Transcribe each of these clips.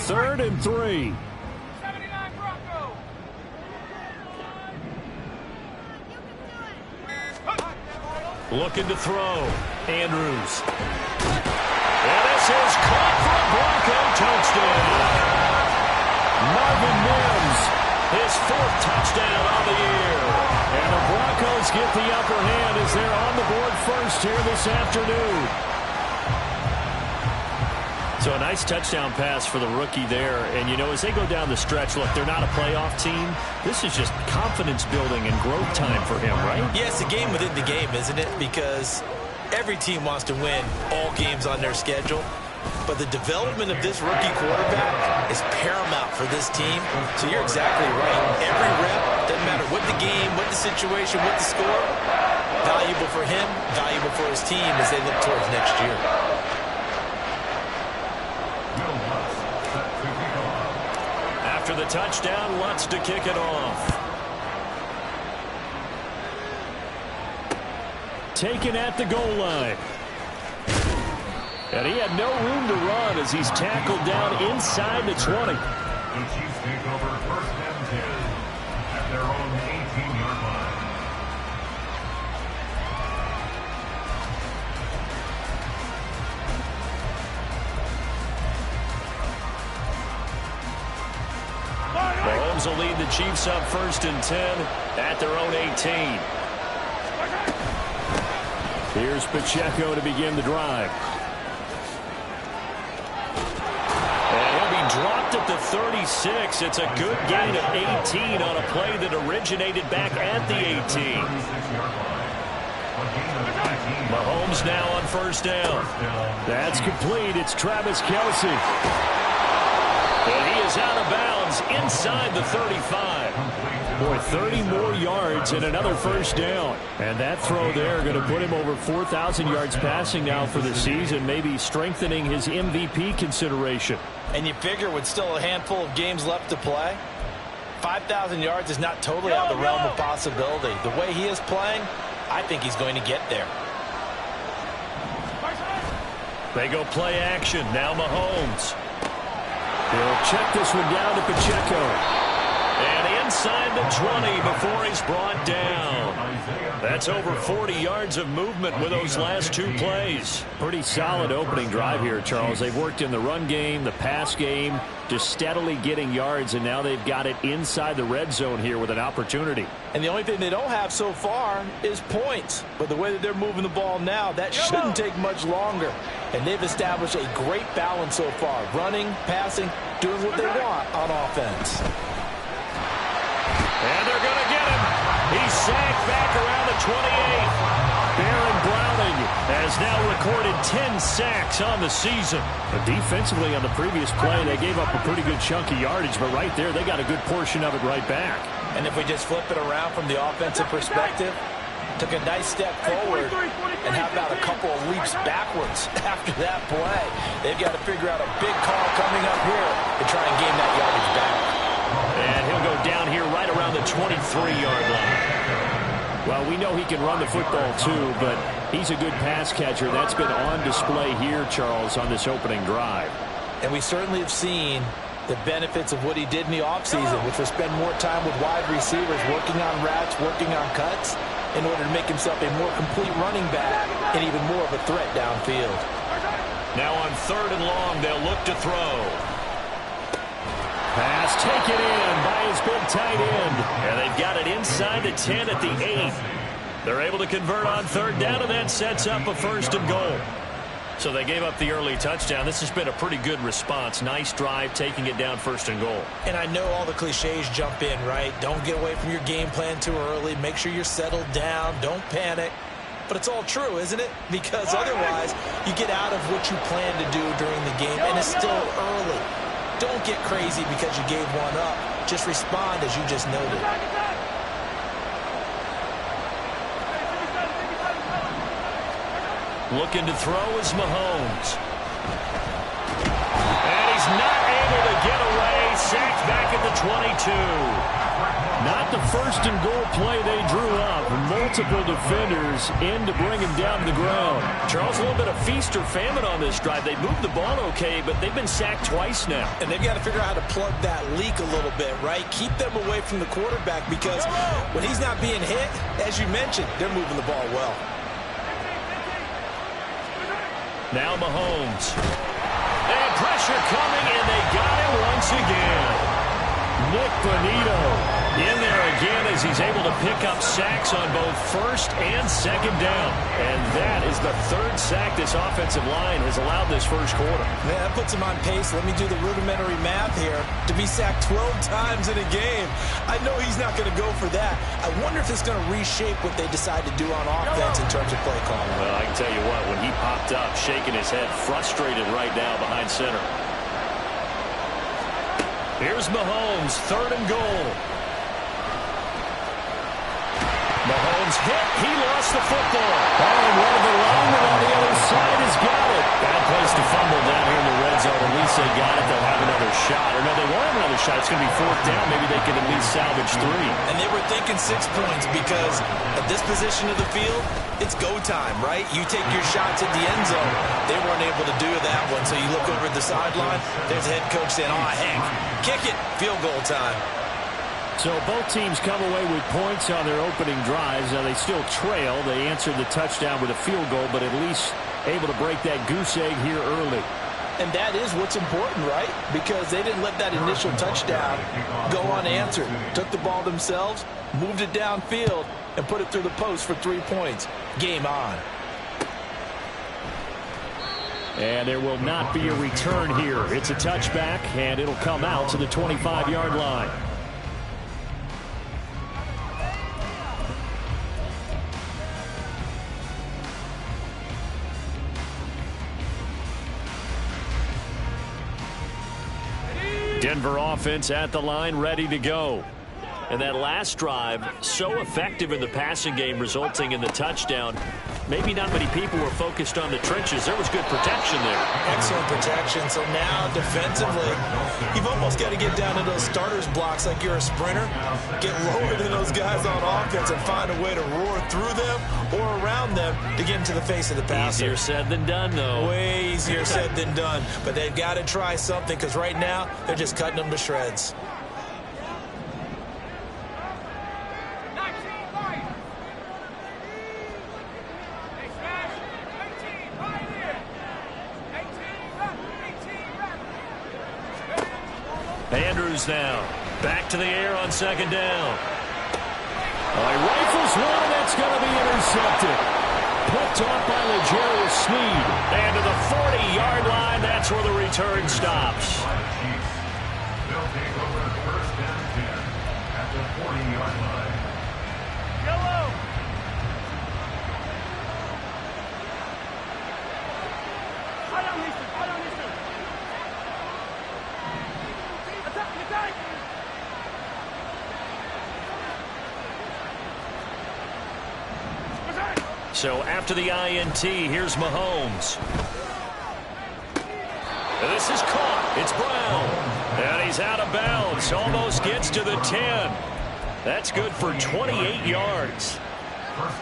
3rd and 3. Looking to throw. Andrews. And this is caught for a Bronco touchdown. Marvin Mims, his 4th touchdown on the year. And the Broncos get the upper hand as they're on the board first here this afternoon. So a nice touchdown pass for the rookie there. And, you know, as they go down the stretch, look, they're not a playoff team. This is just confidence building and growth time for him, right? Yeah, it's a game within the game, isn't it? Because every team wants to win all games on their schedule. But the development of this rookie quarterback is paramount for this team. So you're exactly right. Every rep, doesn't matter what the game, what the situation, what the score, valuable for him, valuable for his team as they look towards next year. After the touchdown, wants to kick it off. Taken at the goal line. And he had no room to run as he's tackled down inside the 20. The Chiefs take over 1st and 10 at their own 18-yard line. Mahomes will lead the Chiefs up 1st and 10 at their own 18. Here's Pacheco to begin the drive. And he'll be dropped at the 36. It's a good gain of 18 on a play that originated back at the 18. Mahomes now on 1st down. That's complete. It's Travis Kelce. And he is out of bounds inside the 35. Boy, 30 more yards and another 1st down. And that throw there going to put him over 4,000 yards passing now for the season, maybe strengthening his MVP consideration. And you figure with still a handful of games left to play, 5,000 yards is not totally out of the realm of possibility. The way he is playing, I think he's going to get there. They go play action. Now Mahomes. He'll check this one down to Pacheco. And inside the 20 before he's brought down. That's over 40 yards of movement with those last 2 plays. Pretty solid opening drive here, Charles. They've worked in the run game, the pass game, just steadily getting yards, and now they've got it inside the red zone here with an opportunity. And the only thing they don't have so far is points. But the way that they're moving the ball now, that shouldn't take much longer. And they've established a great balance so far. Running, passing, doing what they want on offense. And they're going to get him. He's sacked back around the 28. Baron Browning has now recorded 10 sacks on the season. But defensively on the previous play, they gave up a pretty good chunk of yardage. But right there, they got a good portion of it right back. And if we just flip it around from the offensive perspective, took a nice step forward, and how about a couple of leaps backwards after that play? They've got to figure out a big call coming up here to try and gain that yardage back. And he'll go down here right around the 23-yard line. Well, we know he can run the football too, but he's a good pass catcher. That's been on display here, Charles, on this opening drive. And we certainly have seen the benefits of what he did in the offseason, which was spend more time with wide receivers, working on routes, working on cuts, in order to make himself a more complete running back and even more of a threat downfield. Now on 3rd and long, they'll look to throw. Pass taken in by his big tight end. And they've got it inside the 10 at the 8. They're able to convert on 3rd down, and that sets up a 1st and goal. So they gave up the early touchdown. This has been a pretty good response. Nice drive, taking it down 1st and goal. And I know all the cliches jump in, right? Don't get away from your game plan too early. Make sure you're settled down. Don't panic. But it's all true, isn't it? Because otherwise, you get out of what you plan to do during the game, and it's still early. Don't get crazy because you gave one up. Just respond as you just noted. Looking to throw is Mahomes. And he's not able to get away. Sacked back at the 22. Not the first and goal play they drew up. Multiple defenders in to bring him down to the ground. Charles, a little bit of feast or famine on this drive. They moved the ball okay, but they've been sacked twice now. And they've got to figure out how to plug that leak a little bit, right? Keep them away from the quarterback because when he's not being hit, as you mentioned, they're moving the ball well. Now Mahomes. And pressure coming, and they got him once again. Nick Bonito in there again as he's able to pick up sacks on both first and second down. And that is the third sack this offensive line has allowed this first quarter. Man, that puts him on pace. Let me do the rudimentary math here. To be sacked 12 times in a game, I know he's not going to go for that. I wonder if it's going to reshape what they decide to do on offense in terms of play calling. Well, I can tell you what, when he popped up, shaking his head, frustrated right now behind center. Here's Mahomes, third and goal. Mahomes hit. He lost the football. And one of the linemen on the other side has got it. Bad place to fumble down here in the red zone. At least they got it. They'll have another shot. Or no, they won't have another shot. It's going to be fourth down. Maybe they can at least salvage 3. And they were thinking 6 points because at this position of the field, it's go time, right? You take your shots at the end zone. They weren't able to do that one. So you look over at the sideline. There's the head coach saying, oh, heck, kick it. Field goal time. So both teams come away with points on their opening drives. Now they still trail. They answered the touchdown with a field goal, but at least able to break that goose egg here early. And that is what's important, right? Because they didn't let that initial touchdown go unanswered. Took the ball themselves, moved it downfield, and put it through the post for 3 points. Game on. And there will not be a return here. It's a touchback, and it'll come out to the 25-yard line. Denver offense at the line, ready to go. And that last drive, so effective in the passing game, resulting in the touchdown. Maybe not many people were focused on the trenches. There was good protection there. Excellent protection. So now, defensively, you've almost got to get down to those starters blocks like you're a sprinter. Get lower than those guys on offense and find a way to roar through them or around them to get into the face of the passer. Easier said than done, though. Way easier said than done. But they've got to try something because right now, they're just cutting them to shreds. Andrews now. Back to the air on second down. He rifles one, that's going to be intercepted. Picked off by L'Jarius Sneed. And to the 40-yard line, that's where the return stops. They'll take over first and 10 at the 40-yard line. Yellow. Hold on, Easton. Hold on, Easton. Attack, attack. So after the INT, here's Mahomes. This is caught. It's Brown. And he's out of bounds. Almost gets to the 10. That's good for 28 yards.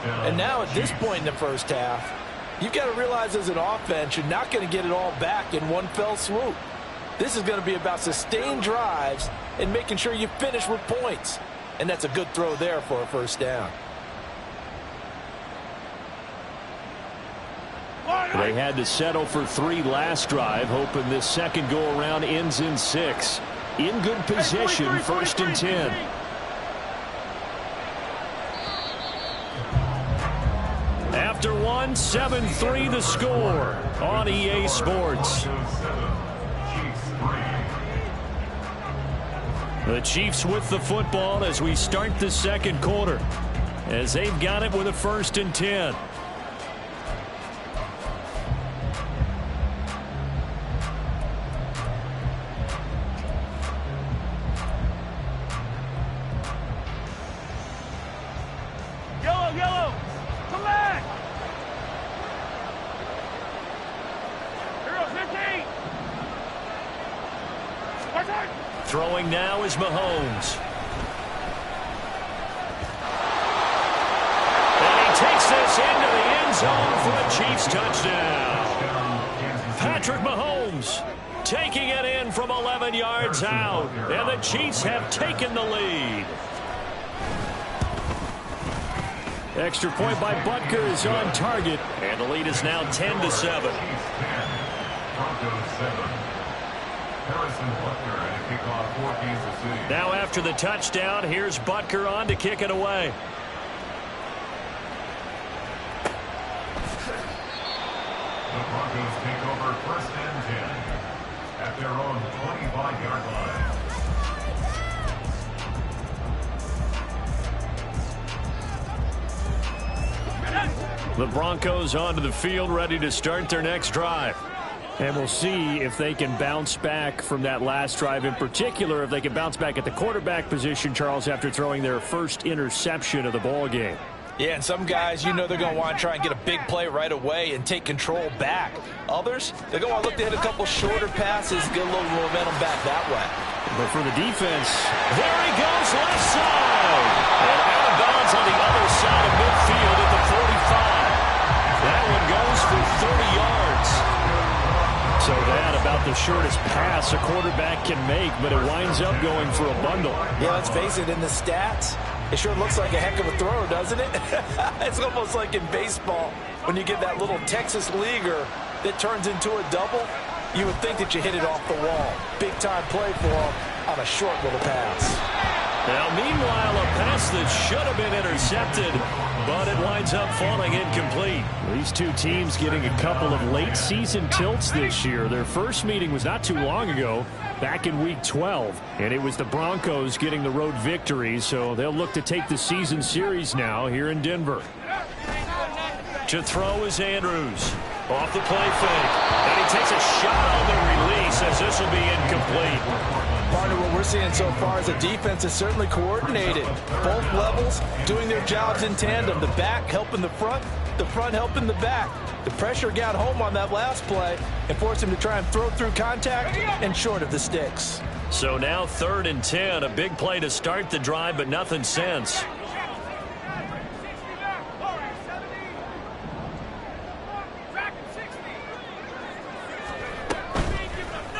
And now at this point in the first half, you've got to realize as an offense, you're not going to get it all back in one fell swoop. This is going to be about sustained drives and making sure you finish with points. And that's a good throw there for a first down. They had to settle for 3 last drive, hoping this second go-around ends in 6. In good position, first and 10. After 1, 7-3 the score on EA Sports. The Chiefs with the football as we start the second quarter, as they've got it with a first and 10. Yellow. Come back. Hero 15. Throwing now is Mahomes. this into the end zone for a Chiefs touchdown. Patrick Mahomes taking it in from 11 yards out, and the Chiefs have taken the lead. Extra point by Butker is on target, and the lead is now 10-7. Now after the touchdown, here's Butker on to kick it away. The Broncos take over 1st and 10 at their own 25-yard line. The Broncos onto the field, ready to start their next drive. And we'll see if they can bounce back from that last drive, in particular if they can bounce back at the quarterback position, Charles, after throwing their first interception of the ball game. Yeah, and some guys, you know they're going to want to try and get a big play right away and take control back. Others, they're going to want to look to hit a couple shorter passes, get a little momentum back that way. But for the defense, there he goes, left side. And out of bounds on the other side of midfield at the 45. That one goes for 30 yards. So that about the shortest pass a quarterback can make, but it winds up going for a bundle. Yeah, let's face it, in the stats, it sure looks like a heck of a throw, doesn't it? It's almost like in baseball when you get that little Texas leaguer that turns into a double. You would think that you hit it off the wall. Big-time play for him on a short little pass. Now, meanwhile, a pass that should have been intercepted, but it winds up falling incomplete. These two teams getting a couple of late-season tilts this year. Their first meeting was not too long ago, back in Week 12, and it was the Broncos getting the road victory, so they'll look to take the season series now here in Denver. To throw is Andrews. Off the play fake, and he takes a shot on the release as this will be incomplete. Partner, what we're seeing so far is the defense is certainly coordinated. Both levels doing their jobs in tandem. The back helping the front helping the back. The pressure got home on that last play and forced him to try and throw through contact and short of the sticks. So now 3rd and 10, a big play to start the drive, but nothing since.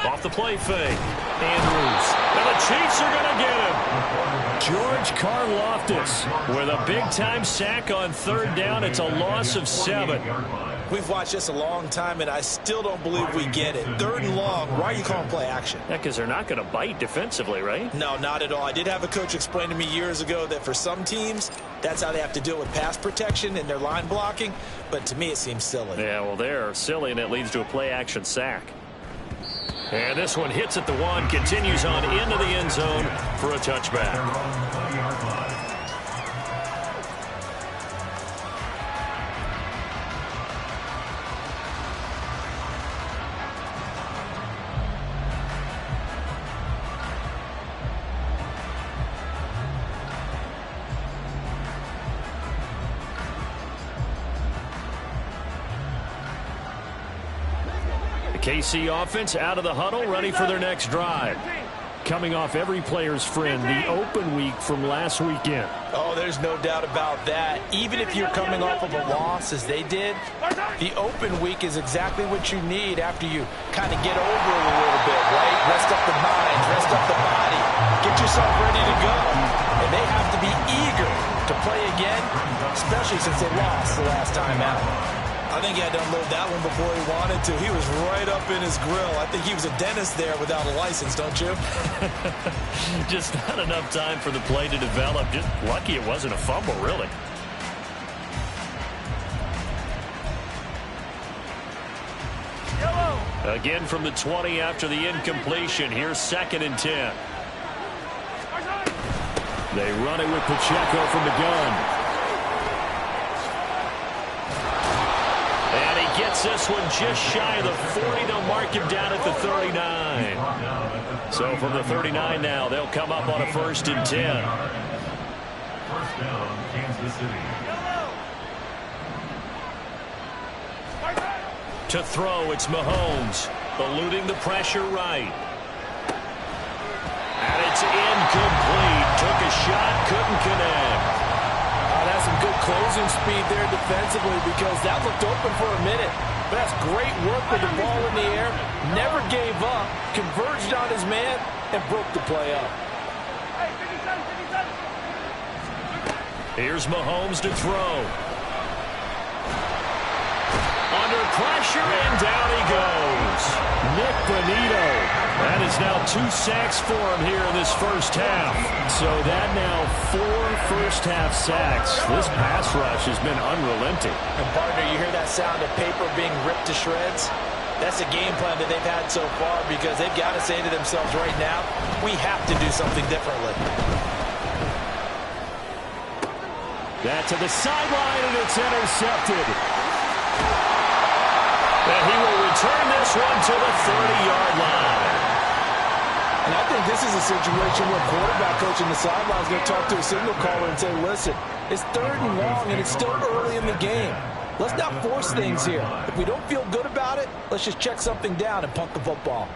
Off the play fake. Andrews. And the Chiefs are going to get him. George Karlaftis with a big-time sack on 3rd down. It's a loss of 7. We've watched this a long time, and I still don't believe we get it. 3rd and long. Why are you calling play action? Yeah, because they're not going to bite defensively, right? No, not at all. I did have a coach explain to me years ago that for some teams, that's how they have to deal with pass protection and their line blocking. But to me, it seems silly. Yeah, well, they're silly, and it leads to a play-action sack. And this one hits at the 1, continues on into the end zone for a touchback. KC offense out of the huddle, ready for their next drive. Coming off every player's friend, the open week from last weekend. Oh, there's no doubt about that. Even if you're coming off of a loss, as they did, the open week is exactly what you need after you kind of get over it a little bit, right? Rest up the mind, rest up the body, get yourself ready to go. And they have to be eager to play again, especially since they lost the last time out. I think he had to unload that one before he wanted to. He was right up in his grill. I think he was a dentist there without a license, don't you? Just not enough time for the play to develop. Just lucky it wasn't a fumble, really. Again from the 20 after the incompletion. Here's 2nd and 10. They run it with Pacheco from the gun. And he gets this one just shy of the 40. They'll mark him down at the 39. So from the 39 now, they'll come up on a 1st and 10. 1st down, Kansas City. To throw, it's Mahomes, eluding the pressure right. And it's incomplete. Took a shot, couldn't connect. Oh, that's some good closing speed there defensively because that looked open for a minute. But that's great work with the ball in the air. Never gave up, converged on his man, and broke the play up. Here's Mahomes to throw. Under pressure, and down he goes. Nick Bonito. That is now 2 sacks for him here in this first half. So that now 4 first-half sacks. This pass rush has been unrelenting. And, partner, you hear that sound of paper being ripped to shreds? That's a game plan that they've had so far because they've got to say to themselves right now, we have to do something differently. That to the sideline, and it's intercepted. And he will return this one to the 30-yard line. And I think this is a situation where quarterback coach in the sideline is going to talk to a signal caller and say, listen, it's 3rd and long, and it's still early in the game. Let's not force things here. If we don't feel good about it, let's just check something down and punt the football.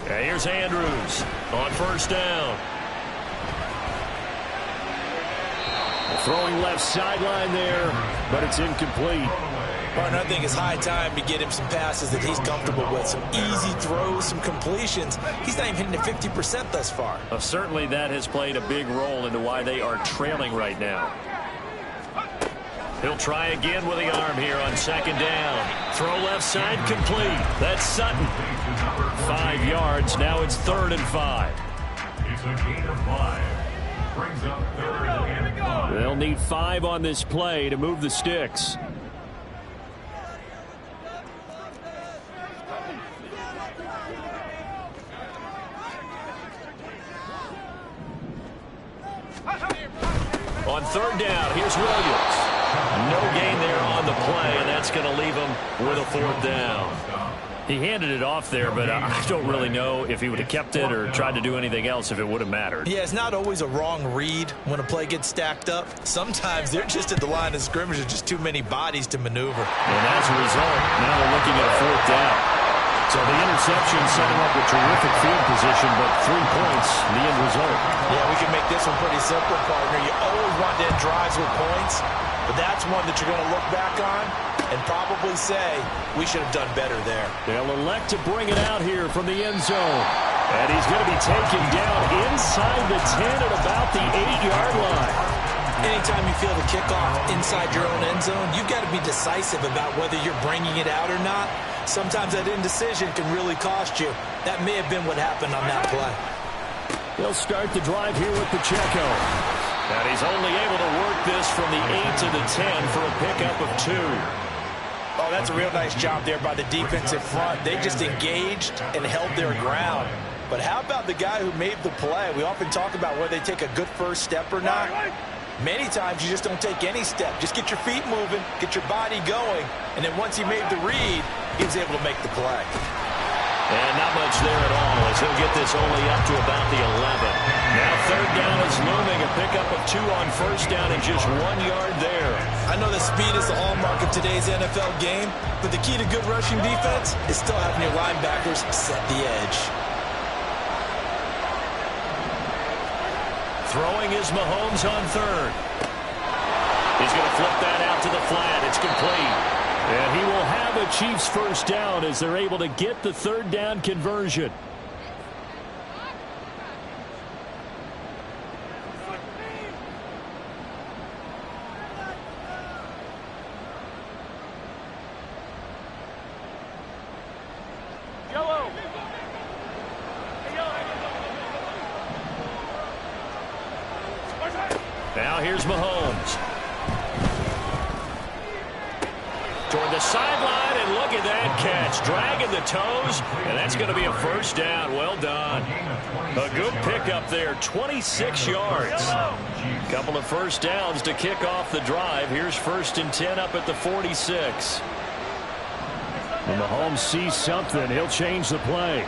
Okay, here's Andrews on first down. Throwing left sideline there, but it's incomplete. Partner, I think it's high time to get him some passes that he's comfortable with. Some easy throws, some completions. He's not even hitting at 50% thus far. Certainly that has played a big role into why they are trailing right now. He'll try again with the arm here on 2nd down. Throw left side complete. That's Sutton. 5 yards. Now it's 3rd and 5. It's a gain of 5. Brings up 3rd and 5. They'll need 5 on this play to move the sticks. On 3rd down, here's Williams. No gain there on the play, and that's going to leave him with a 4th down. He handed it off there, but I don't really know if he would have kept it or tried to do anything else if it would have mattered. Yeah, it's not always a wrong read when a play gets stacked up. Sometimes they're just at the line of scrimmage with just too many bodies to maneuver. And as a result, now they're looking at a 4th down. So the interception setting up a terrific field position, but 3 points, the end result. Yeah, we can make this one pretty simple, partner. You always want to end drives with points, but that's one that you're going to look back on and probably say, we should have done better there. They'll elect to bring it out here from the end zone. And he's going to be taken down inside the 10 at about the 8-yard line. Anytime you feel the kickoff inside your own end zone, you've got to be decisive about whether you're bringing it out or not. Sometimes that indecision can really cost you. That may have been what happened on that play. They'll start the drive here with Pacheco. And he's only able to work this from the 8 to the 10 for a pickup of 2. Oh, that's a real nice job there by the defensive front. They just engaged and held their ground. But how about the guy who made the play? We often talk about whether they take a good first step or not. Many times you just don't take any step. Just get your feet moving, get your body going, and then once he made the read, he was able to make the play. And not much there at all as he'll get this only up to about the 11. Now 3rd down is looming, a pickup of 2 on first down and just 1 yard there. I know that speed is the hallmark of today's NFL game, but the key to good rushing defense is still having your linebackers set the edge. Throwing is Mahomes on 3rd. He's going to flip that out to the flat. It's complete. And he will have a Chiefs first down as they're able to get the 3rd down conversion. Yellow. Now here's Mahomes. Toward the sideline, and look at that catch. Dragging the toes, and that's going to be a first down. Well done. A good pickup there, 26 yards. Couple of first downs to kick off the drive. Here's 1st and 10 up at the 46. When Mahomes sees something, he'll change the play.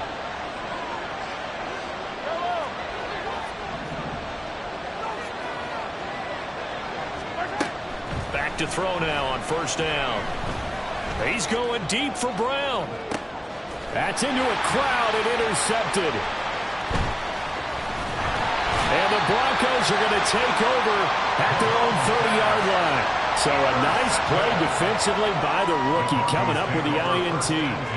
Back to throw now on first down. He's going deep for Brown. That's into a crowd and intercepted. And the Broncos are going to take over at their own 30-yard line. So a nice play defensively by the rookie coming up with the INT.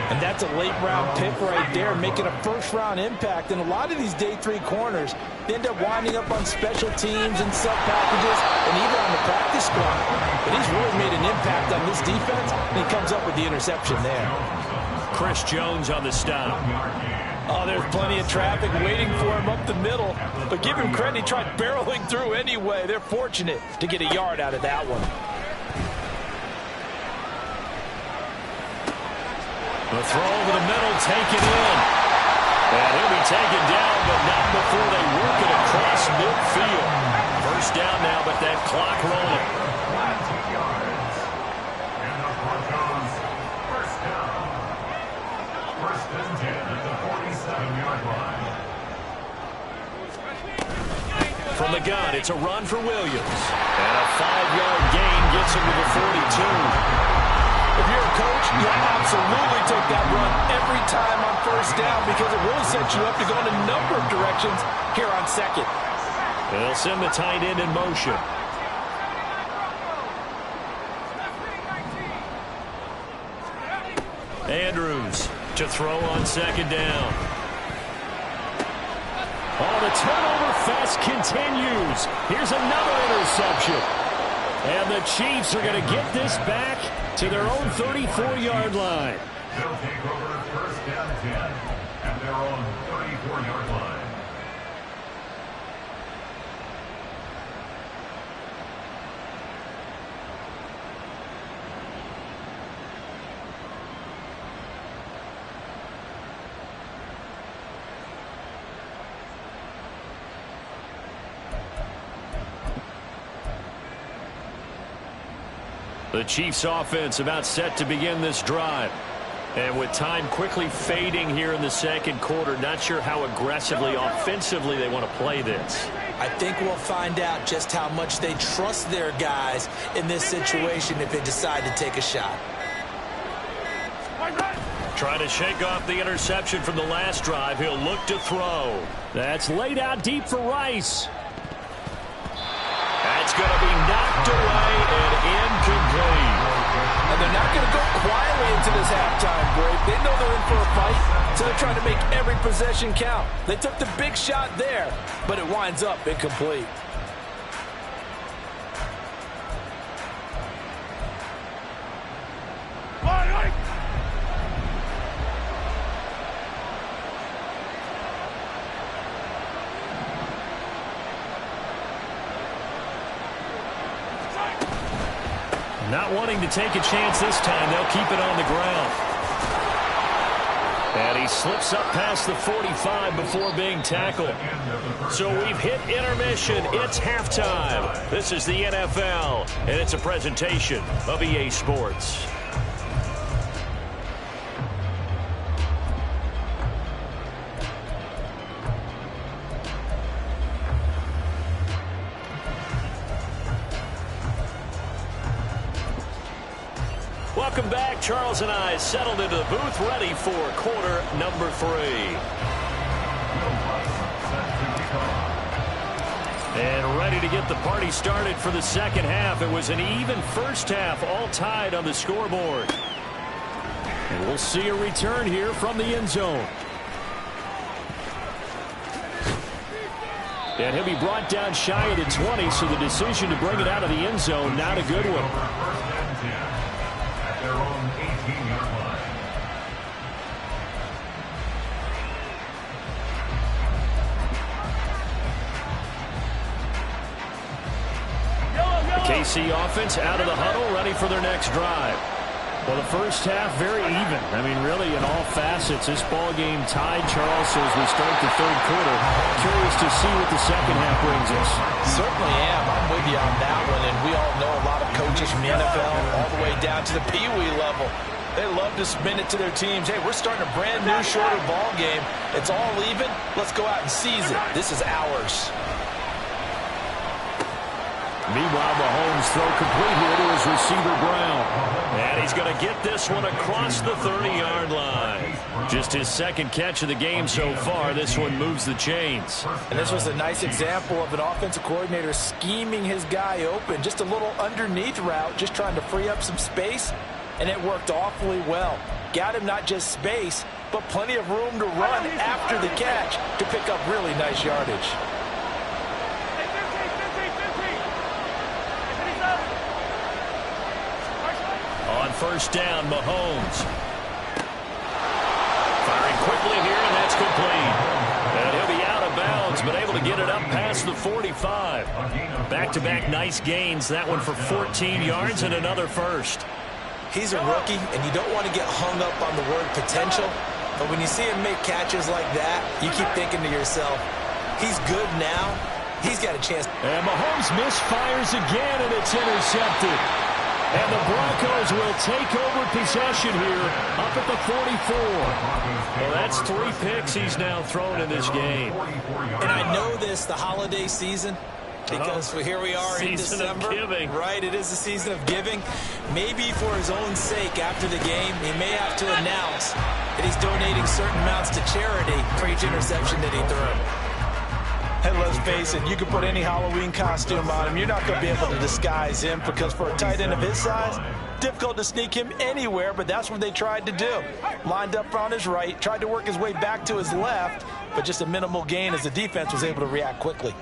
And that's a late-round pick right there, making a first-round impact. And a lot of these day 3 corners, they end up winding up on special teams and sub-packages and even on the practice squad. But he's really made an impact on this defense, and he comes up with the interception there. Chris Jones on the stop. Oh, there's plenty of traffic waiting for him up the middle. But give him credit, he tried barreling through anyway. They're fortunate to get a yard out of that one. The throw over the middle, taken in. And he'll be taken down, but not before they work it across midfield. First down now, but that clock rolling. 2 yards. And the Broncos first down. First and 10 at the 47-yard line. From the gun, it's a run for Williams. And a 5-yard gain gets him to the 42. If you're a coach, you'll absolutely take that run every time on first down because it really sets you up to go in a number of directions here on second. They'll send the tight end in motion. Andrews to throw on second down. Oh, the turnover fest continues. Here's another interception. And the Chiefs are going to get this back to their own 34-yard line. They'll take over first down 10 at their own 34-yard line. The Chiefs offense about set to begin this drive. And with time quickly fading here in the second quarter, not sure how aggressively, offensively they want to play this. I think we'll find out just how much they trust their guys in this situation if they decide to take a shot. Trying to shake off the interception from the last drive. He'll look to throw. That's laid out deep for Rice. That's going to be knocked away and incomplete. And they're not going to go quietly into this halftime break. They know they're in for a fight, so they're trying to make every possession count. They took the big shot there, but it winds up incomplete. Not wanting to take a chance this time, they'll keep it on the ground. And he slips up past the 45 before being tackled. So we've hit intermission. It's halftime. This is the NFL, and it's a presentation of EA Sports. Welcome back. Charles and I settled into the booth, ready for quarter number 3. And ready to get the party started for the second half. It was an even first half, all tied on the scoreboard. And we'll see a return here from the end zone. And he'll be brought down shy of the 20, so the decision to bring it out of the end zone, not a good one. Their own 18-yard line. The KC offense out of the huddle, ready for their next drive. Well, the first half, very even. I mean, really, in all facets, this ball game tied, Charles, as we start the third quarter. Curious to see what the second half brings us. Certainly am. I'm with you on that one, and we all know a lot of coaches from the NFL all the way down to the Pee Wee level. They love to spin it to their teams. Hey, we're starting a brand new, shorter ball game. It's all even. Let's go out and seize it. This is ours. Meanwhile, Mahomes throw complete here to his receiver, Brown. And he's going to get this one across the 30-yard line. Just his second catch of the game so far. This one moves the chains. And this was a nice example of an offensive coordinator scheming his guy open. Just a little underneath route, just trying to free up some space, and it worked awfully well. Got him not just space, but plenty of room to run after the catch to pick up really nice yardage. On first down, Mahomes. Firing quickly here, and that's complete. And he'll be out of bounds, but able to get it up past the 45. Back-to-back nice gains. That one for 14 yards and another first. He's a rookie, and you don't want to get hung up on the word potential. But when you see him make catches like that, you keep thinking to yourself, he's good now. He's got a chance. And Mahomes misfires again, and it's intercepted. And the Broncos will take over possession here up at the 44. Well, that's 3 picks he's now thrown in this game. And I know this, the holiday season, because here we are in December. Season of giving. Right, it is the season of giving. Maybe for his own sake after the game, he may have to announce that he's donating certain amounts to charity for each interception that he threw. And let's face it, you can put any Halloween costume on him. You're not going to be able to disguise him because for a tight end of his size, difficult to sneak him anywhere, but that's what they tried to do. Lined up on his right, tried to work his way back to his left, but just a minimal gain as the defense was able to react quickly.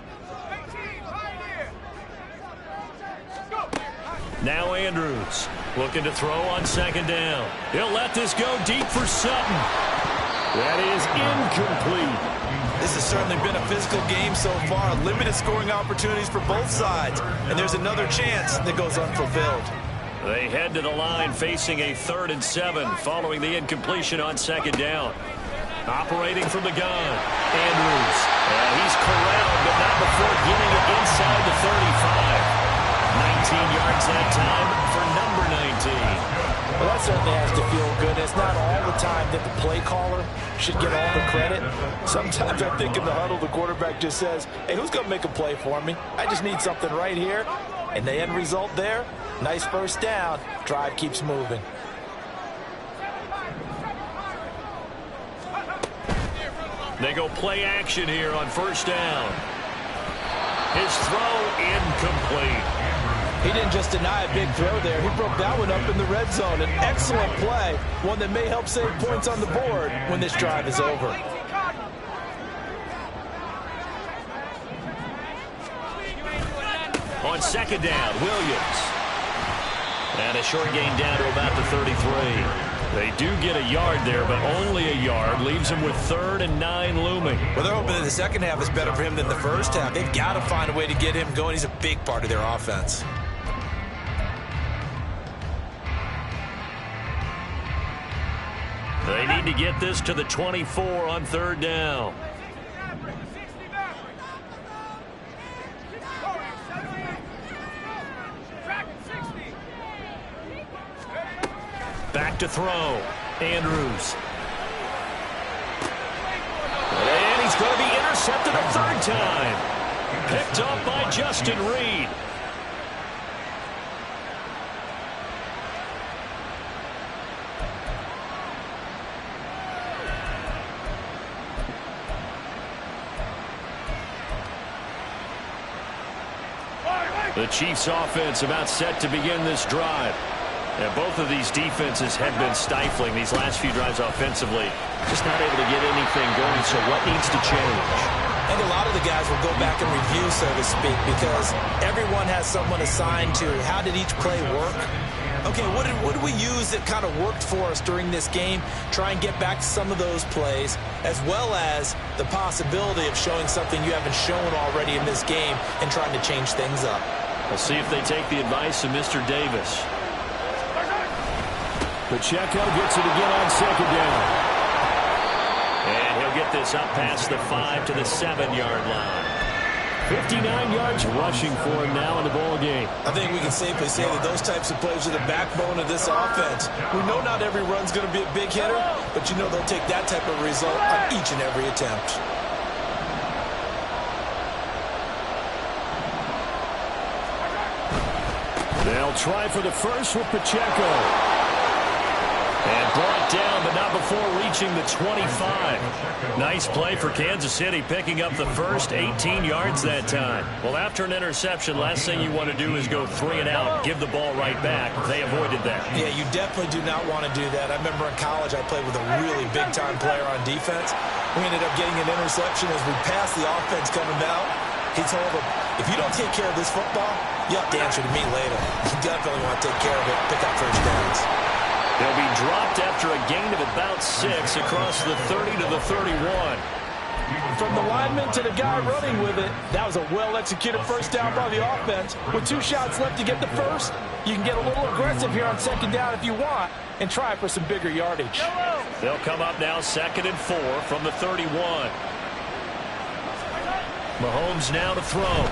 Now Andrews looking to throw on second down. He'll let this go deep for Sutton. That is incomplete. This has certainly been a physical game so far. Limited scoring opportunities for both sides. And there's another chance that goes unfulfilled. They head to the line facing a 3rd and 7 following the incompletion on second down. Operating from the gun, Andrews. And he's corralled, but not before getting it inside the 35. 19 yards that time for number 19. Well, that certainly has to feel good. It's not all the time that the play caller should get all the credit. Sometimes I think in the huddle, the quarterback just says, hey, who's going to make a play for me? I just need something right here. And the end result there, nice first down. Drive keeps moving. They go play action here on first down. His throw incomplete. He didn't just deny a big throw there. He broke that one up in the red zone. An excellent play, one that may help save points on the board when this drive is over. On second down, Williams. And a short gain down to about the 33. They do get a yard there, but only a yard. Leaves him with 3rd and 9 looming. Well, they're hoping that the second half is better for him than the first half. They've got to find a way to get him going. He's a big part of their offense. They need to get this to the 24 on 3rd down. Back to throw. Andrews. And he's going to be intercepted a 3rd time. Picked up by Justin Reed. The Chiefs offense about set to begin this drive. And both of these defenses have been stifling these last few drives offensively. Just not able to get anything going, so what needs to change? And a lot of the guys will go back and review, so to speak, because everyone has someone assigned to how did each play work. Okay, what did we use that kind of worked for us during this game? Try and get back to some of those plays, as well as the possibility of showing something you haven't shown already in this game and trying to change things up. We'll see if they take the advice of Mr. Davis. Pacheco gets it again on second down. And he'll get this up past the 5 to the 7-yard line. 59 yards rushing for him now in the ball game. I think we can safely say that those types of plays are the backbone of this offense. We know not every run's going to be a big hitter, but you know they'll take that type of result on each and every attempt. They'll try for the first with Pacheco. And brought down, but not before reaching the 25. Nice play for Kansas City, picking up the first 18 yards that time. Well, after an interception, last thing you want to do is go 3 and out, give the ball right back. They avoided that. Yeah, you definitely do not want to do that. I remember in college I played with a really big-time player on defense. We ended up getting an interception as we passed the offense coming out. He told him, if you don't take care of this football, you have to answer to me later. You definitely want to take care of it, pick up first downs. They'll be dropped after a gain of about 6 across the 30 to the 31. From the lineman to the guy running with it, that was a well-executed first down by the offense. With 2 shots left to get the first, you can get a little aggressive here on second down if you want and try for some bigger yardage. They'll come up now 2nd and 4 from the 31. Mahomes now to throw.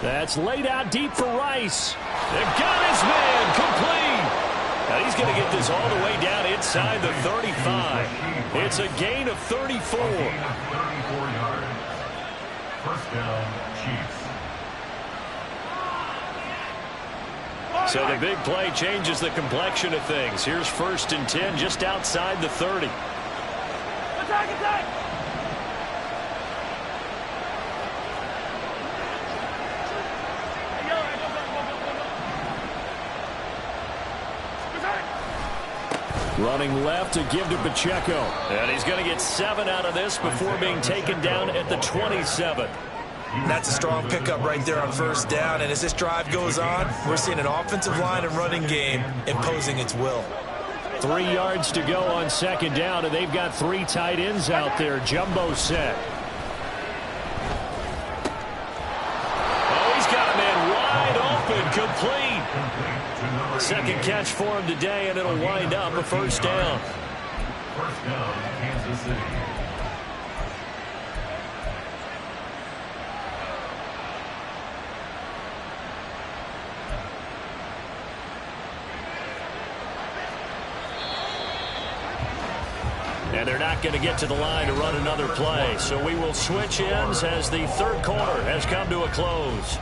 That's laid out deep for Rice. They've got his man complete. Now he's going to get this all the way down inside the 35. It's a gain of 34. A gain of 34 yards. First down, Chiefs. So the big play changes the complexion of things. Here's 1st and 10 just outside the 30. Attack, attack! Running left to give to Pacheco. And he's going to get 7 out of this before being taken down at the 27. That's a strong pickup right there on first down. And as this drive goes on, we're seeing an offensive line and running game imposing its will. 3 yards to go on 2nd down, and they've got 3 tight ends out there. Jumbo set. Oh, he's got a man wide open, complete. 2nd catch for him today, and it'll wind up a first down. First down, Kansas City. And they're not going to get to the line to run another play, so we will switch ends as the 3rd quarter has come to a close.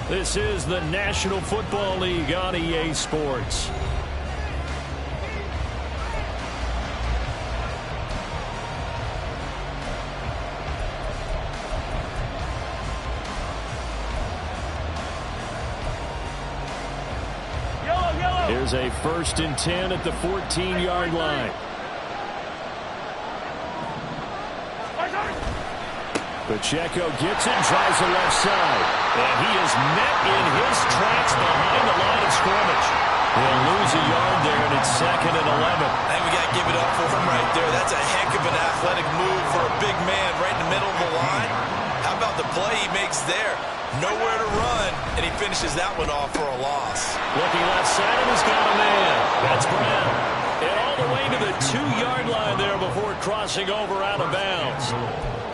This is the National Football League on EA Sports. Here's a 1st and 10 at the 14-yard line. Pacheco gets it, drives the left side. And he is met in his tracks behind the line of scrimmage. They'll lose a yard there, and it's 2nd and 11. I think we got to give it up for him right there. That's a heck of an athletic move for a big man right in the middle of the line. How about the play he makes there? Nowhere to run, and he finishes that one off for a loss. Looking left side, and he's got a man. That's Brown. And all the way to the 2-yard line there before crossing over out of bounds.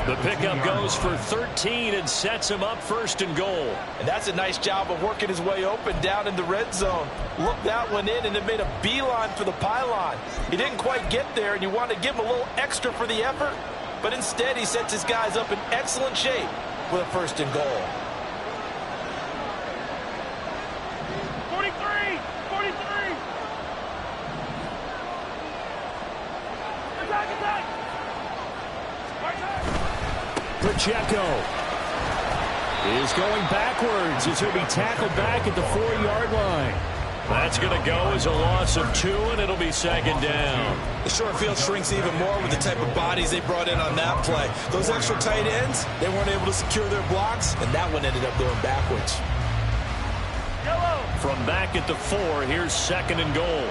The pickup goes for 13 and sets him up 1st and goal. And that's a nice job of working his way open down in the red zone. Looked that one in, and it made a beeline for the pylon. He didn't quite get there, and you want to give him a little extra for the effort. But instead, he sets his guys up in excellent shape with a 1st and goal. 43! 43! Attack, attack! Pacheco is going backwards as he'll be tackled back at the 4-yard line. That's going to go as a loss of 2, and it'll be 2nd down. The short field shrinks even more with the type of bodies they brought in on that play. Those extra tight ends, they weren't able to secure their blocks, and that one ended up going backwards. From back at the 4, here's 2nd and goal.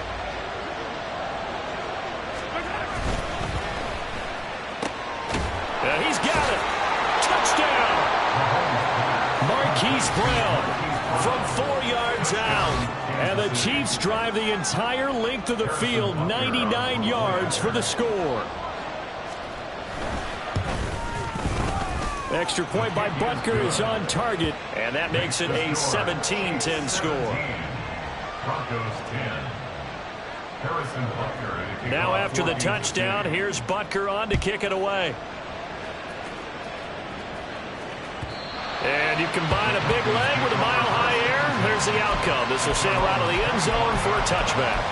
And he's got it. Touchdown. Marquise Brown from 4 yards out. And the Chiefs drive the entire length of the field, 99 yards for the score. Extra point by Butker is on target, and that makes it a 17-10 score. Broncos 10. Harrison Butker. Now after the touchdown, here's Butker on to kick it away. And you combine a big leg with a mile-high air, there's the outcome. This will sail out of the end zone for a touchback.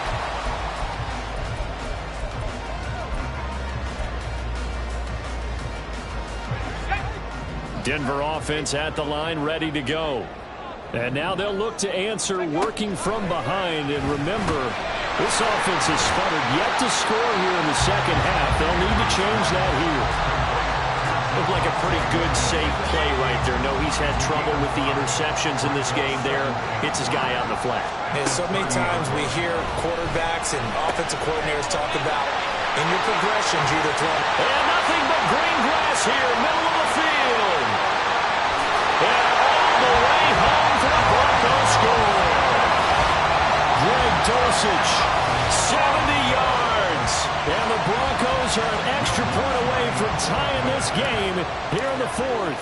Denver offense at the line, ready to go. And now they'll look to answer working from behind. And remember, this offense has sputtered yet to score here in the second half. They'll need to change that here. Looked like a pretty good, safe play right there. No, he's had trouble with the interceptions in this game there. Hits his guy out in the flat. And so many times we hear quarterbacks and offensive coordinators talk about in your progressions, you're either throwing. And nothing but green grass here, middle of the field. And all the way home for the Broncos score. Greg Dulcich, 70 yards. And the Broncos are an extra point away from tying this game here in the fourth.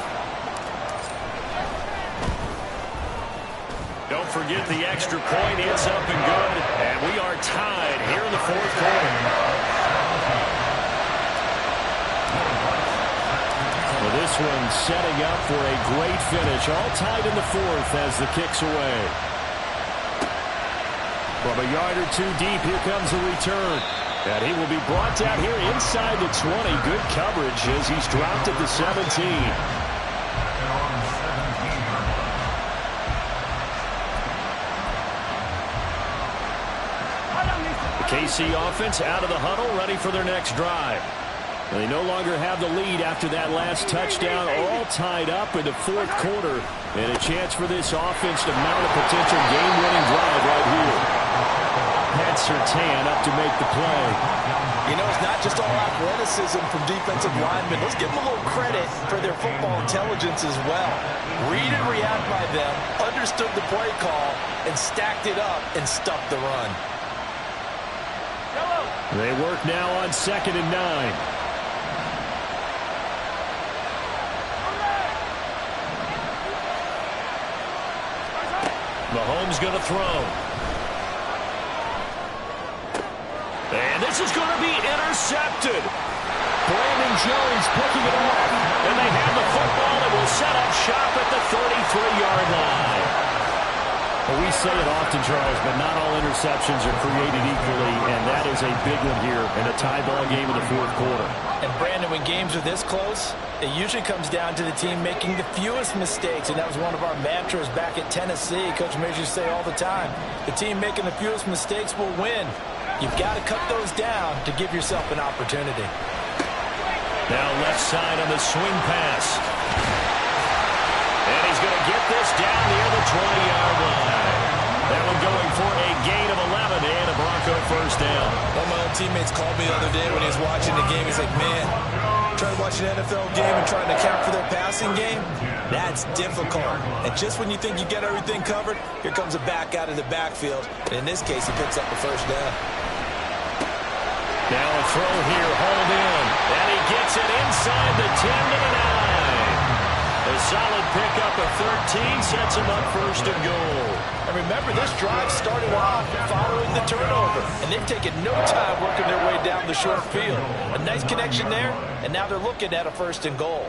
Don't forget the extra point. It's up and good. And we are tied here in the fourth quarter. Well, this one setting up for a great finish. All tied in the fourth as the kick's away. From a yard or two deep, here comes the return. And he will be brought down here inside the 20. Good coverage as he's dropped at the 17. The KC offense out of the huddle, ready for their next drive. They no longer have the lead after that last touchdown, all tied up in the fourth quarter. And a chance for this offense to mount a potential game-winning drive right here. Pat Surtain up to make the play. You know, it's not just all athleticism from defensive linemen. Let's give them a little credit for their football intelligence as well. Read and react by them, understood the play call, and stacked it up and stuffed the run. They work now on 2nd and 9. Mahomes going to throw. And this is going to be intercepted. Brandon Jones picking it off. And they have the football and will set up shop at the 33-yard line. Well, we say it often, Charles, but not all interceptions are created equally, and that is a big one here in a tie ball game in the fourth quarter. And, Brandon, when games are this close, it usually comes down to the team making the fewest mistakes, and that was one of our mantras back at Tennessee. Coach Major used to say all the time, the team making the fewest mistakes will win. You've got to cut those down to give yourself an opportunity. Now left side on the swing pass. And he's going to get this down near the 20-yard line. That one going for a gain of 11 and a Bronco first down. One of my old teammates called me the other day when he was watching the game. He's like, man, trying to watch an NFL game and trying to account for their passing game, that's difficult. And just when you think you get everything covered, here comes a back out of the backfield. And in this case, he picks up the first down. Now a throw here, hold in. And he gets it inside the 10 to the 9. A solid pickup of 13 sets him up first and goal. And remember, this drive started off following the turnover. And they've taken no time working their way down the short field. A nice connection there, and now they're looking at a first and goal.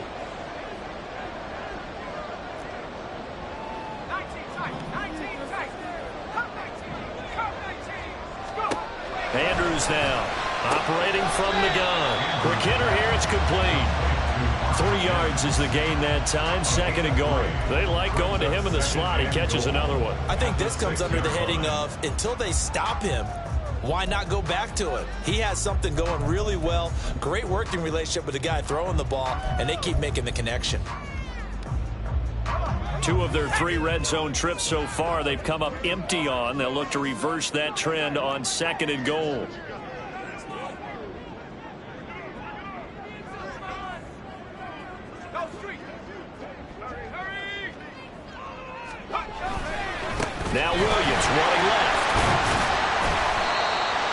Andrews now, operating from the gun. Quick hitter here, it's complete. 3 yards is the gain that time, 2nd and goal. They like going to him in the slot. He catches another one. I think this comes under the heading of, until they stop him, why not go back to it? He has something going really well. Great working relationship with the guy throwing the ball, and they keep making the connection. 2 of their 3 red zone trips so far, they've come up empty on. They'll look to reverse that trend on 2nd and goal. Now Williams running left.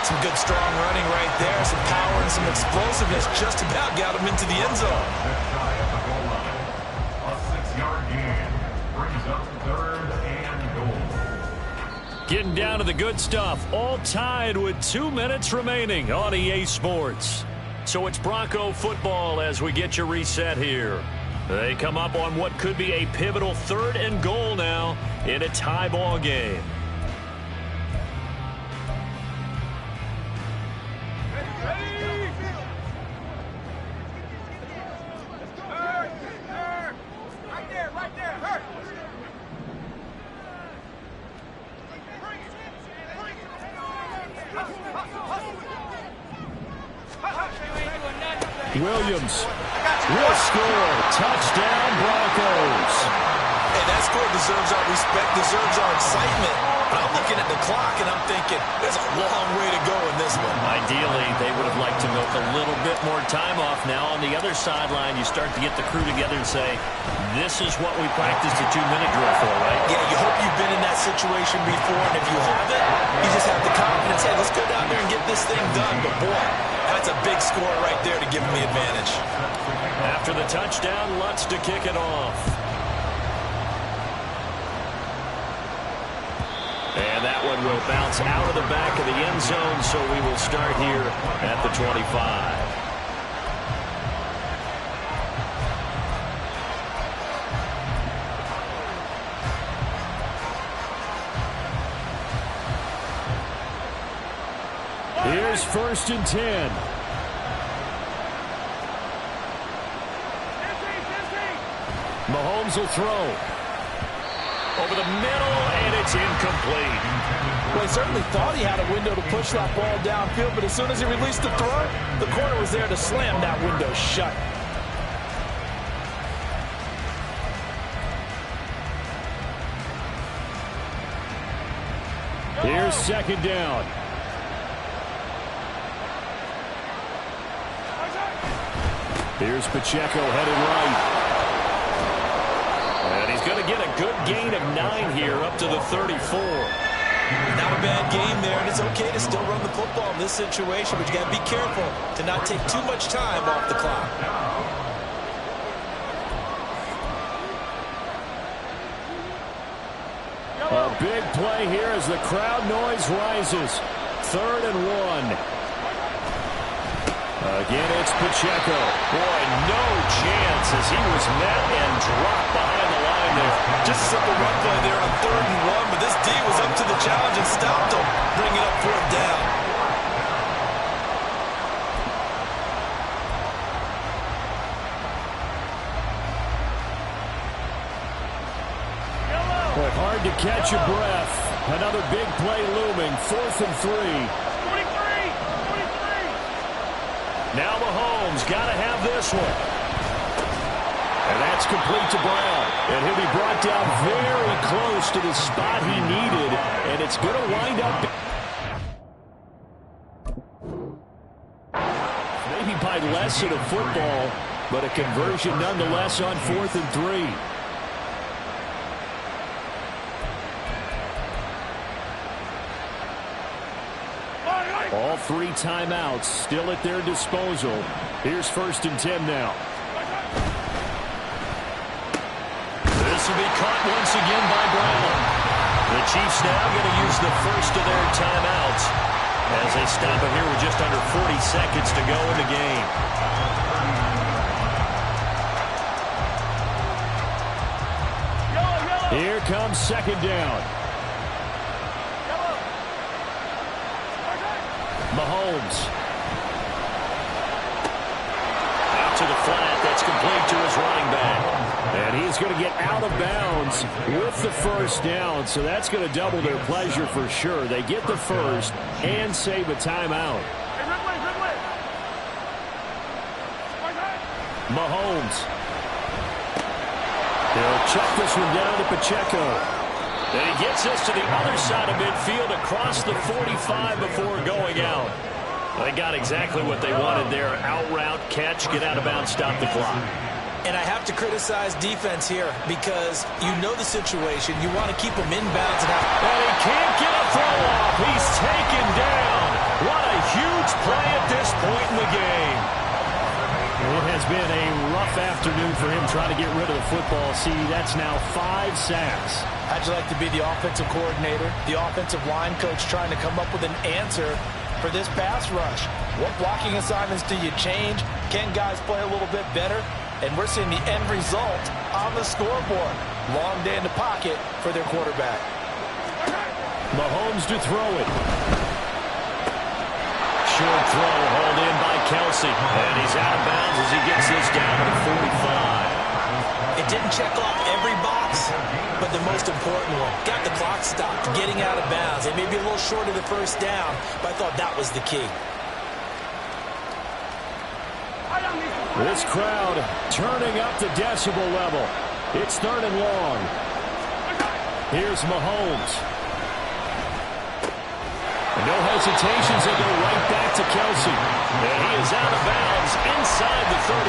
Some good strong running right there. Some power and some explosiveness just about got him into the end zone. A 6-yard gain brings up 3rd and goal. Getting down to the good stuff. All tied with 2 minutes remaining on EA Sports. So it's Bronco football as we get your reset here. They come up on what could be a pivotal 3rd and goal now in a tie ball game. Williams will score. Touchdown, Broncos. Hey, that score deserves our respect, deserves our excitement. But I'm looking at the clock, and I'm thinking, there's a long way to go in this one. Ideally, they would have liked to milk a little bit more time off. Now, on the other sideline, you start to get the crew together and say, this is what we practiced a 2-minute drill for, right? Yeah, you hope you've been in that situation before, and if you haven't, you just have the confidence, hey, let's go down there and get this thing done. But, boy, that's a big score right there to give them the advantage. After the touchdown, Lutz to kick it off. And that one will bounce out of the back of the end zone, so we will start here at the 25. Here's 1st and 10. Mahomes will throw. Over the middle, and it's incomplete. Well, he certainly thought he had a window to push that ball downfield, but as soon as he released the throw, the corner was there to slam that window shut. Here's 2nd down. Here's Pacheco headed right. And he's going to get a good gain of 9 here up to the 34. Not a bad game there, and it's okay to still run the football in this situation, but you got to be careful to not take too much time off the clock. A big play here as the crowd noise rises. 3rd and 1. Again, it's Pacheco. Boy, no chance as he was met and dropped behind the line there. Just a simple run play there on 3rd and 1, but this D was up to the challenge and stopped him, bringing up 4th down. Boy, hard to catch your breath. Another big play looming. 4th and 3. Now Mahomes got to have this one. And that's complete to Brown. And he'll be brought down very close to the spot he needed. And it's going to wind up maybe by less than a football, but a conversion nonetheless on 4th and 3. All 3 timeouts still at their disposal. Here's 1st and 10 now. This will be caught once again by Brown. The Chiefs now going to use the first of their timeouts as they stop it here with just under 40 seconds to go in the game. Here comes 2nd down. Mahomes. Out to the flat. That's complete to his running back. And he's going to get out of bounds with the 1st down. So that's going to double their pleasure for sure. They get the 1st and save a timeout. Mahomes. He'll check this one down to Pacheco. And he gets this to the other side of midfield across the 45 before going out. They got exactly what they wanted there. Out route, catch, get out of bounds, stop the clock. And I have to criticize defense here because you know the situation. You want to keep them inbounds. And he can't get a throw off. He's taken down. What a huge play at this point in the game. It has been a rough afternoon for him trying to get rid of the football. See, that's now 5 sacks. How'd you like to be the offensive coordinator, the offensive line coach trying to come up with an answer for this pass rush? What blocking assignments do you change? Can guys play a little bit better? And we're seeing the end result on the scoreboard. Long day in the pocket for their quarterback. Mahomes to throw it. Short throw hauled in by Kelsey. And he's out of bounds as he gets this down to the 45. It Didn't check off every box, but the most important one. Got the clock stopped, getting out of bounds. They may be a little short of the first down, but I thought that was the key. This crowd turning up the decibel level. It's 3rd and long. Here's Mahomes. No hesitations, they go right back to Kelsey. And he is out of bounds inside the 35.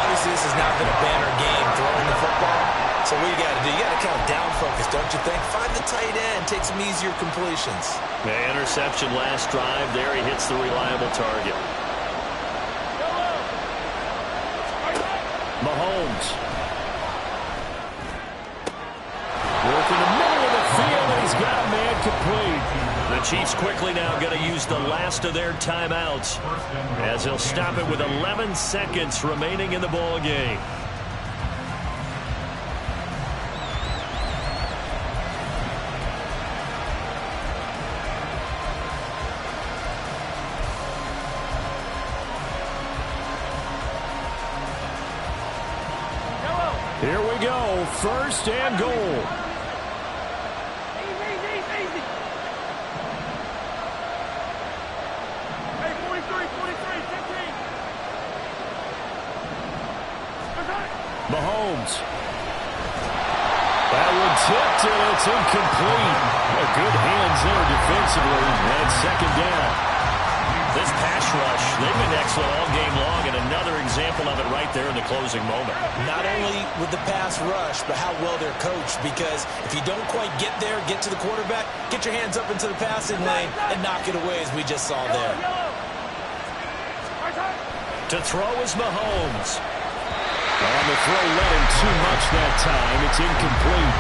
Obviously, this has not been a banner game throwing the football. So what you got to do, you got to kind of down focus, don't you think? Find the tight end, take some easier completions. The interception last drive. There he hits the reliable target. Mahomes. Working the middle of the field, and he's got a man complete. The Chiefs quickly now going to use the last of their timeouts as they'll stop it with 11 seconds remaining in the ball game. Here we go, 1st and goal. Easy. Hey, 43, 15. Mahomes. That one tipped, and it's incomplete. Good hands there defensively, and 2nd down. This pass rush, they've been excellent all game long, and another example of it right there in the closing moment. Not only with the pass rush, but how well they're coached, because if you don't quite get there, get to the quarterback, get your hands up into the passing lane and knock it away, as we just saw there. To throw is Mahomes. On the throw, let him too much that time. It's incomplete.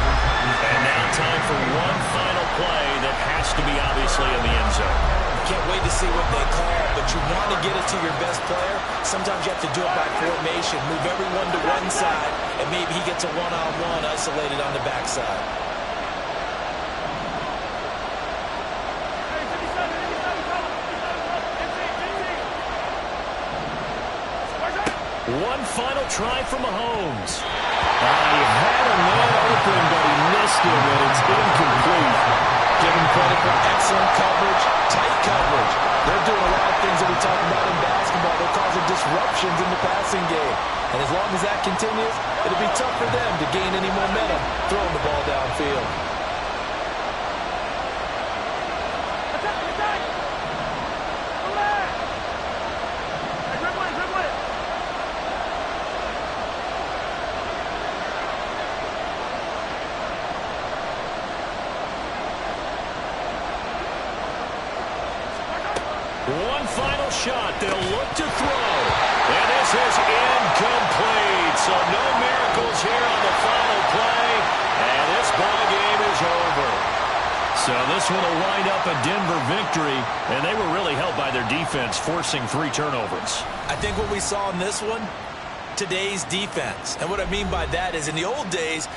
And now time for one final play that has to be obviously in the end zone. Can't wait to see what they call, but you want to get it to your best player. Sometimes you have to do it by formation. Move everyone to one side, and maybe he gets a one-on-one isolated on the backside. One final try for Mahomes. He had a man open, but he missed him, and it's incomplete. Give him credit for excellent coverage, tight coverage. They're doing a lot of things that we talk about in basketball. They're causing disruptions in the passing game. And as long as that continues, it'll be tough for them to gain any momentum throwing the ball downfield. One final shot. They'll look to throw. And this is incomplete. So no miracles here on the final play. And this ball game is over. So this one will wind up a Denver victory. And they were really helped by their defense, forcing 3 turnovers. I think what we saw in this one, today's defense. And what I mean by that is in the old days,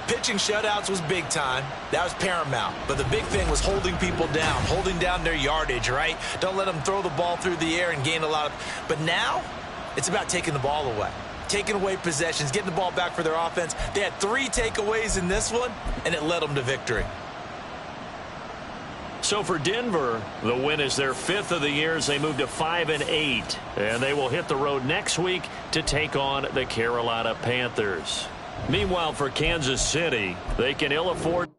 pitching shutouts was big time. That was paramount. But the big thing was holding people down, holding down their yardage, right? Don't let them throw the ball through the air and gain a lot of... But now, it's about taking the ball away. Taking away possessions, getting the ball back for their offense. They had 3 takeaways in this one, and it led them to victory. So for Denver, the win is their 5th of the year as they move to 5-8. And they will hit the road next week to take on the Carolina Panthers. Meanwhile, for Kansas City, they can ill afford